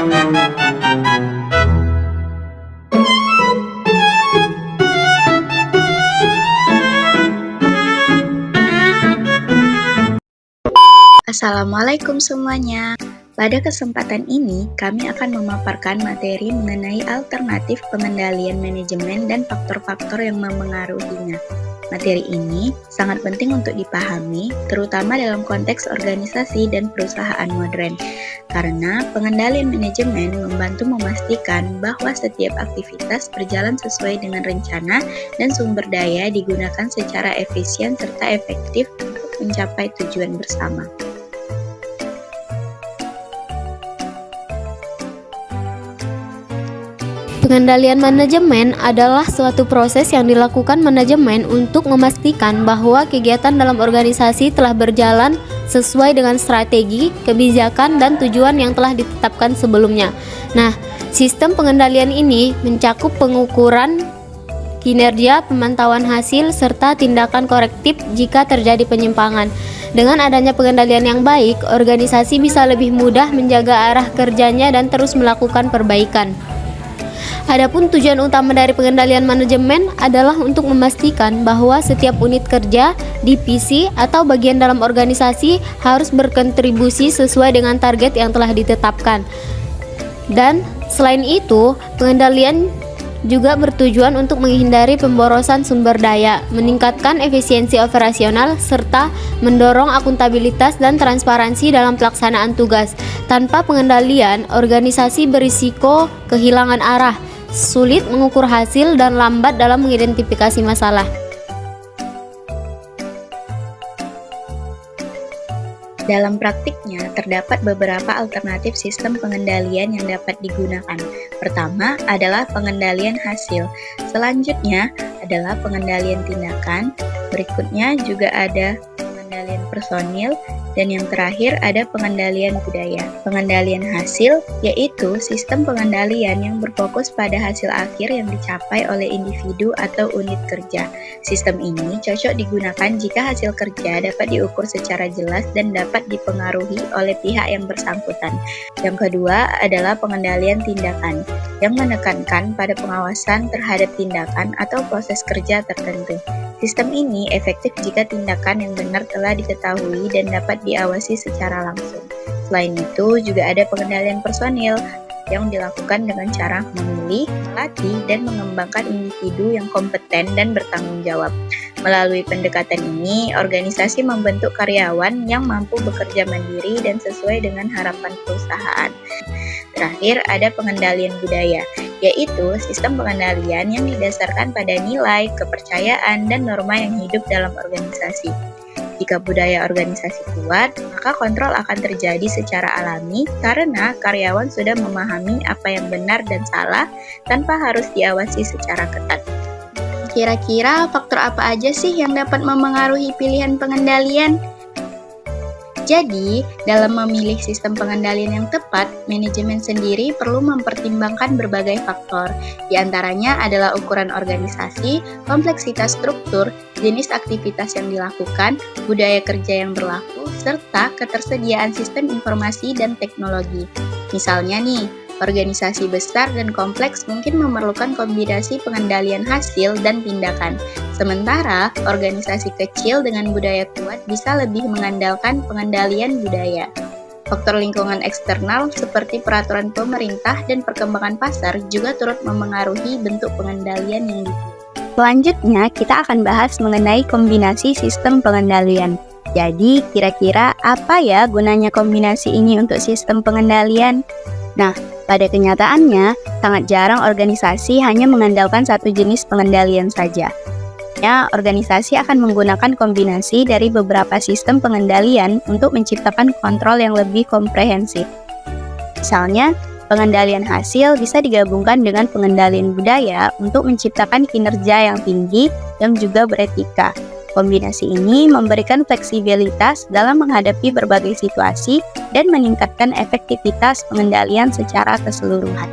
Assalamualaikum semuanya. Pada kesempatan ini, kami akan memaparkan materi mengenai alternatif pengendalian manajemen dan faktor-faktor yang memengaruhinya. Materi ini sangat penting untuk dipahami, terutama dalam konteks organisasi dan perusahaan modern, karena pengendalian manajemen membantu memastikan bahwa setiap aktivitas berjalan sesuai dengan rencana dan sumber daya digunakan secara efisien serta efektif untuk mencapai tujuan bersama. Pengendalian manajemen adalah suatu proses yang dilakukan manajemen untuk memastikan bahwa kegiatan dalam organisasi telah berjalan sesuai dengan strategi, kebijakan, dan tujuan yang telah ditetapkan sebelumnya. Nah, sistem pengendalian ini mencakup pengukuran kinerja, pemantauan hasil, serta tindakan korektif jika terjadi penyimpangan. Dengan adanya pengendalian yang baik, organisasi bisa lebih mudah menjaga arah kerjanya dan terus melakukan perbaikan. Adapun tujuan utama dari pengendalian manajemen adalah untuk memastikan bahwa setiap unit kerja, divisi, atau bagian dalam organisasi harus berkontribusi sesuai dengan target yang telah ditetapkan. Dan selain itu, pengendalian juga bertujuan untuk menghindari pemborosan sumber daya, meningkatkan efisiensi operasional, serta mendorong akuntabilitas dan transparansi dalam pelaksanaan tugas. Tanpa pengendalian, organisasi berisiko kehilangan arah, sulit mengukur hasil, dan lambat dalam mengidentifikasi masalah. Dalam praktiknya, terdapat beberapa alternatif sistem pengendalian yang dapat digunakan. Pertama adalah pengendalian hasil, selanjutnya adalah pengendalian tindakan, berikutnya juga ada pengendalian personil, dan yang terakhir ada pengendalian budaya. Pengendalian hasil yaitu sistem pengendalian yang berfokus pada hasil akhir yang dicapai oleh individu atau unit kerja. Sistem ini cocok digunakan jika hasil kerja dapat diukur secara jelas dan dapat dipengaruhi oleh pihak yang bersangkutan. Yang kedua adalah pengendalian tindakan, yang menekankan pada pengawasan terhadap tindakan atau proses kerja tertentu. Sistem ini efektif jika tindakan yang benar telah diketahui dan dapat diawasi secara langsung. Selain itu, juga ada pengendalian personil yang dilakukan dengan cara memilih, melatih, dan mengembangkan individu yang kompeten dan bertanggung jawab. Melalui pendekatan ini, organisasi membentuk karyawan yang mampu bekerja mandiri dan sesuai dengan harapan perusahaan. Terakhir, ada pengendalian budaya, yaitu sistem pengendalian yang didasarkan pada nilai, kepercayaan, dan norma yang hidup dalam organisasi. Jika budaya organisasi kuat, maka kontrol akan terjadi secara alami karena karyawan sudah memahami apa yang benar dan salah tanpa harus diawasi secara ketat. Kira-kira faktor apa aja sih yang dapat memengaruhi pilihan pengendalian? Jadi, dalam memilih sistem pengendalian yang tepat, manajemen sendiri perlu mempertimbangkan berbagai faktor. Di antaranya adalah ukuran organisasi, kompleksitas struktur, jenis aktivitas yang dilakukan, budaya kerja yang berlaku, serta ketersediaan sistem informasi dan teknologi. Misalnya nih, organisasi besar dan kompleks mungkin memerlukan kombinasi pengendalian hasil dan tindakan. Sementara, organisasi kecil dengan budaya kuat bisa lebih mengandalkan pengendalian budaya. Faktor lingkungan eksternal seperti peraturan pemerintah dan perkembangan pasar juga turut memengaruhi bentuk pengendalian yang dipilih. Selanjutnya, kita akan bahas mengenai kombinasi sistem pengendalian. Jadi, kira-kira apa ya gunanya kombinasi ini untuk sistem pengendalian? Nah, pada kenyataannya, sangat jarang organisasi hanya mengandalkan satu jenis pengendalian saja. Organisasi akan menggunakan kombinasi dari beberapa sistem pengendalian untuk menciptakan kontrol yang lebih komprehensif. Misalnya, pengendalian hasil bisa digabungkan dengan pengendalian budaya untuk menciptakan kinerja yang tinggi dan juga beretika. Kombinasi ini memberikan fleksibilitas dalam menghadapi berbagai situasi dan meningkatkan efektivitas pengendalian secara keseluruhan.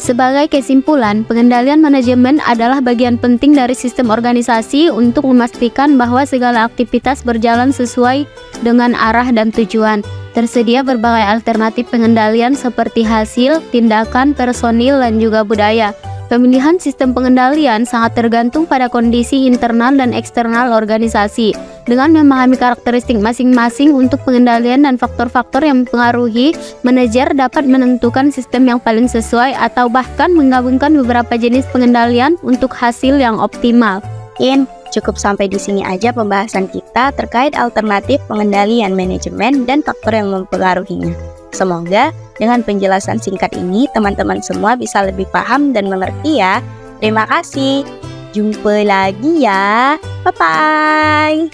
Sebagai kesimpulan, pengendalian manajemen adalah bagian penting dari sistem organisasi untuk memastikan bahwa segala aktivitas berjalan sesuai dengan arah dan tujuan. Tersedia berbagai alternatif pengendalian seperti hasil, tindakan, personil, dan juga budaya. Pemilihan sistem pengendalian sangat tergantung pada kondisi internal dan eksternal organisasi. Dengan memahami karakteristik masing-masing untuk pengendalian dan faktor-faktor yang mempengaruhi, manajer dapat menentukan sistem yang paling sesuai atau bahkan menggabungkan beberapa jenis pengendalian untuk hasil yang optimal. Cukup sampai di sini aja pembahasan kita terkait alternatif pengendalian manajemen dan faktor yang mempengaruhinya. Semoga dengan penjelasan singkat ini teman-teman semua bisa lebih paham dan mengerti ya. Terima kasih. Jumpa lagi ya. Bye-bye.